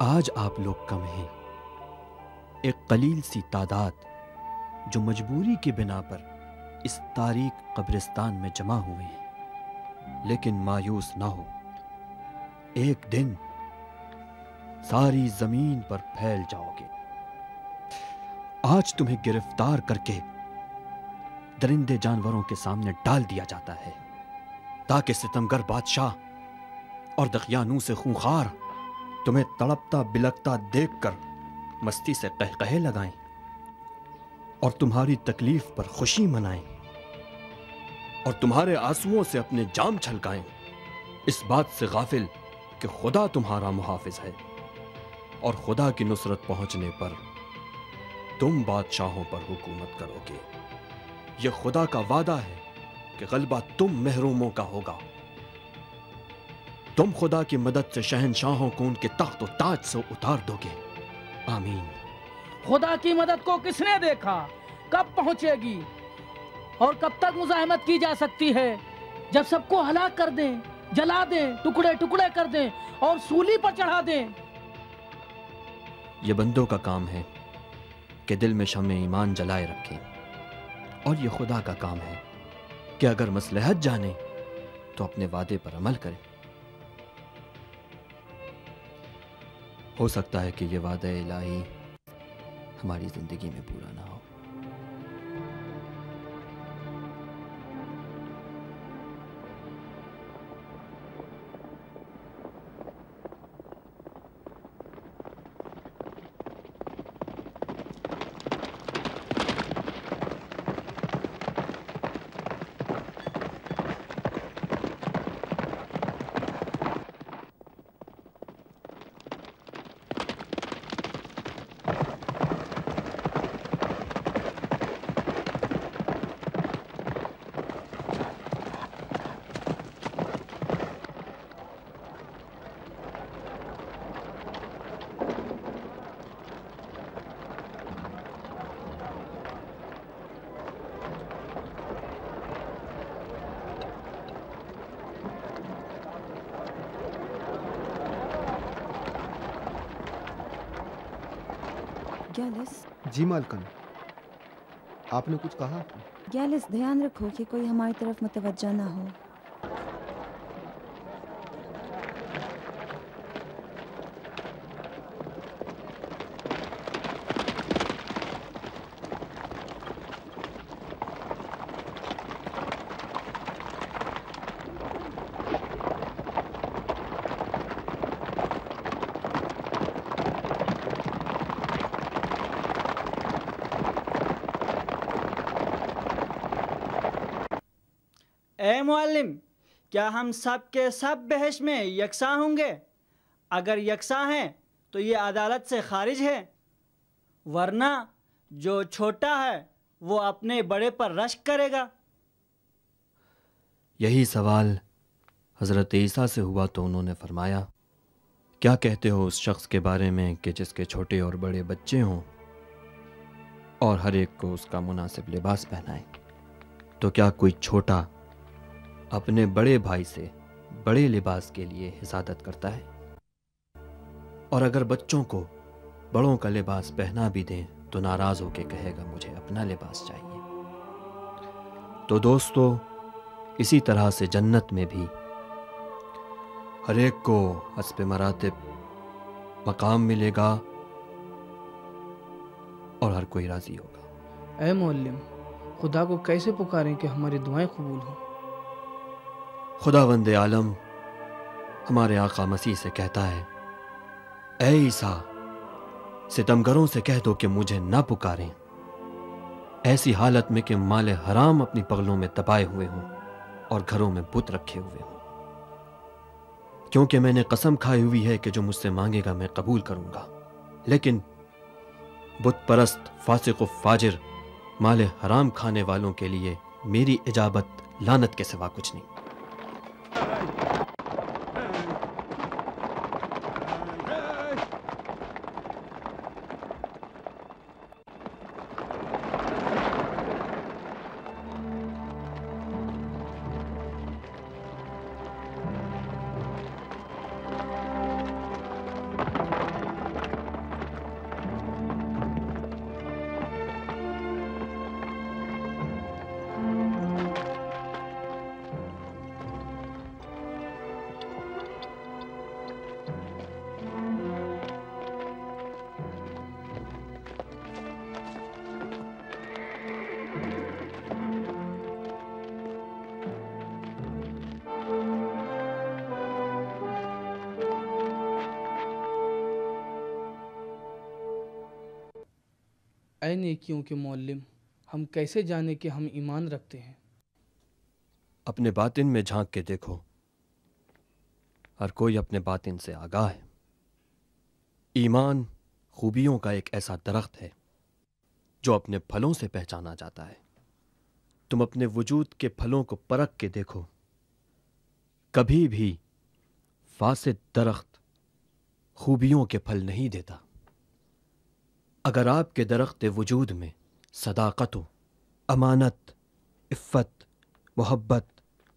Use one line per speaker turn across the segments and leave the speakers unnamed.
آج آپ لوگ کم ہیں، ایک قلیل سی تعداد جو مجبوری کی بنا پر اس تاریک قبرستان میں جمع ہوئے ہیں، لیکن مایوس نہ ہو، ایک دن ساری زمین پر پھیل جاؤ گے۔ آج تمہیں گرفتار کر کے درندے جانوروں کے سامنے ڈال دیا جاتا ہے تاکہ ستمگر بادشاہ اور دقیانوس خونخوار تمہیں تڑپتا بلکتا دیکھ کر مستی سے قہقہے لگائیں اور تمہاری تکلیف پر خوشی منائیں اور تمہارے آنسوؤں سے اپنے جام چھلکائیں، اس بات سے غافل کہ خدا تمہارا محافظ ہے اور خدا کی نصرت پہنچنے پر تم بادشاہوں پر حکومت کرو گے۔ یہ خدا کا وعدہ ہے کہ غلبہ تم محروموں کا ہوگا۔ تم خدا کی مدد سے شہنشاہوں کو ان کے تخت و تاج سے اتار دو گے۔ آمین۔
خدا کی مدد کو کس نے دیکھا؟ کب پہنچے گی اور کب تک مزاحمت کی جا سکتی ہے؟ جب سب کو ہلاک کر دیں، جلا دیں، ٹکڑے ٹکڑے کر دیں اور سولی پر چڑھا دیں۔
یہ بندوں کا کام ہے کہ دل میں شمع ایمان جلائے رکھیں، اور یہ خدا کا کام ہے کہ اگر مصلحت جانے تو اپنے وعدے پر عمل کریں۔ ہو سکتا ہے کہ یہ وعدہ الہی ہماری زندگی میں پورا نہ ہو۔
گیلس،
جی مالکن، آپ نے کچھ کہا؟
گیلس دھیان رکھو کہ کوئی ہماری طرف متوجہ نہ ہو۔
اے معلم، کیا ہم سب کے سب بحث میں یکساں ہوں گے؟ اگر یکساں ہیں تو یہ عدالت سے خارج ہے، ورنہ جو چھوٹا ہے وہ اپنے بڑے پر رشک کرے گا۔
یہی سوال حضرت عیسیٰ سے ہوا تو انہوں نے فرمایا، کیا کہتے ہو اس شخص کے بارے میں کہ جس کے چھوٹے اور بڑے بچے ہوں اور ہر ایک کو اس کا مناسب لباس پہنائے؟ تو کیا کوئی چھوٹا اپنے بڑے بھائی سے بڑے لباس کے لیے حسادت کرتا ہے؟ اور اگر بچوں کو بڑوں کا لباس پہنا بھی دیں تو ناراض ہو کے کہے گا مجھے اپنا لباس چاہیے۔ تو دوستو، اسی طرح سے جنت میں بھی ہر ایک کو حسب مراتب مقام ملے گا اور ہر کوئی راضی ہوگا۔
اے معلم، خدا کو کیسے پکاریں کہ ہماری دعائیں قبول ہوں؟
خداوند عالم ہمارے آقا مسیح سے کہتا ہے، اے عیسیٰ، ستمگروں سے کہہ دو کہ مجھے نہ پکاریں، ایسی حالت میں کہ مال حرام اپنی پگلوں میں دبائے ہوئے ہوں اور گھروں میں بت رکھے ہوئے ہوں، کیونکہ میں نے قسم کھائی ہوئی ہے کہ جو مجھ سے مانگے گا میں قبول کروں گا۔ لیکن بت پرست، فاسق و فاجر، مال حرام کھانے والوں کے لیے میری اجابت لعنت کے سوا کچھ نہیں۔
اے نیکیوں کے معلم، ہم کیسے جانے کہ ہم ایمان رکھتے ہیں؟
اپنے باطن میں جھانک کے دیکھو، ہر کوئی اپنے باطن سے آگاہ ہے۔ ایمان خوبیوں کا ایک ایسا درخت ہے جو اپنے پھلوں سے پہچانا جاتا ہے۔ تم اپنے وجود کے پھلوں کو پرکھ کے دیکھو، کبھی بھی فاسد درخت خوبیوں کے پھل نہیں دیتا۔ اگر آپ کے درخت وجود میں صداقت و امانت، عفت، محبت،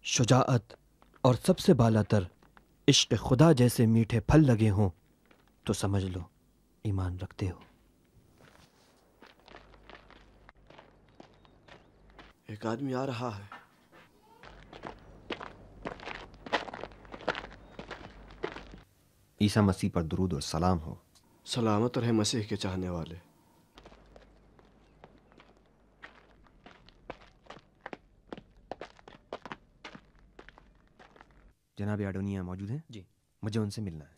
شجاعت اور سب سے بالا تر عشق خدا جیسے میٹھے پھل لگے ہوں تو سمجھ لو ایمان رکھتے ہو۔
ایک آدمی آ رہا ہے۔
عیسیٰ مسیح پر درود اور سلام ہو۔
سلامت رہے مسیح کے چاہنے والے۔
جناب اڈونیہ موجود ہیں؟
جی،
مجھے ان سے ملنا ہے۔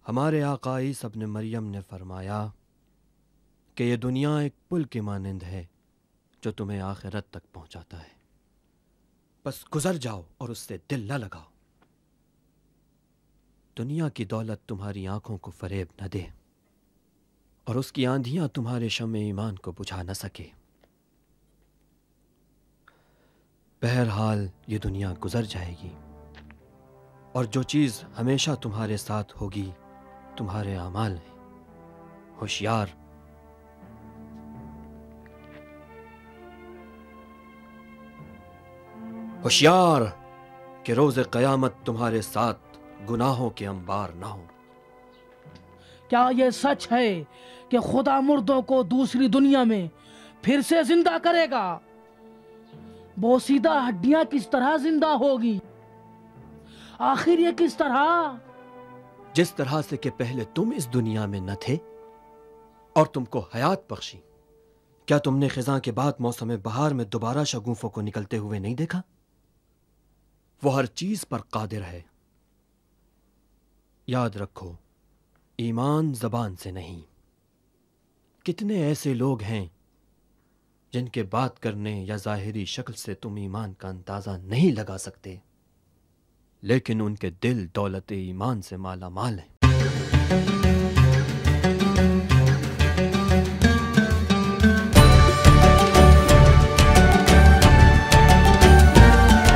ہمارے آقا عیسی ابن مریم نے فرمایا کہ یہ دنیا ایک پل کے مانند ہے جو تمہیں آخرت تک پہنچاتا ہے، بس گزر جاؤ اور اس سے دل نہ لگاؤ۔ دنیا کی دولت تمہاری آنکھوں کو فریب نہ دے اور اس کی آندھیاں تمہارے شمع ایمان کو بجھا نہ سکے۔ بہرحال یہ دنیا گزر جائے گی اور جو چیز ہمیشہ تمہارے ساتھ ہوگی تمہارے اعمال ہیں۔ ہوشیار، ہوشیار کہ روز قیامت تمہارے ساتھ گناہوں کے انبار نہ ہوں۔
کیا یہ سچ ہے کہ خدا مردوں کو دوسری دنیا میں پھر سے زندہ کرے گا؟ بوسیدہ ہڈیاں کس طرح زندہ ہوگی؟ آخر یہ کس طرح؟
جس طرح سے کہ پہلے تم اس دنیا میں نہ تھے اور تم کو حیات بخشی۔ کیا تم نے خزاں کے بعد موسم بہار میں دوبارہ شگوفوں کو نکلتے ہوئے نہیں دیکھا؟ وہ ہر چیز پر قادر ہے۔ یاد رکھو، ایمان زبان سے نہیں۔ کتنے ایسے لوگ ہیں جن کے بات کرنے یا ظاہری شکل سے تم ایمان کا اندازہ نہیں لگا سکتے، لیکن ان کے دل دولت ایمان سے مالا مال ہیں۔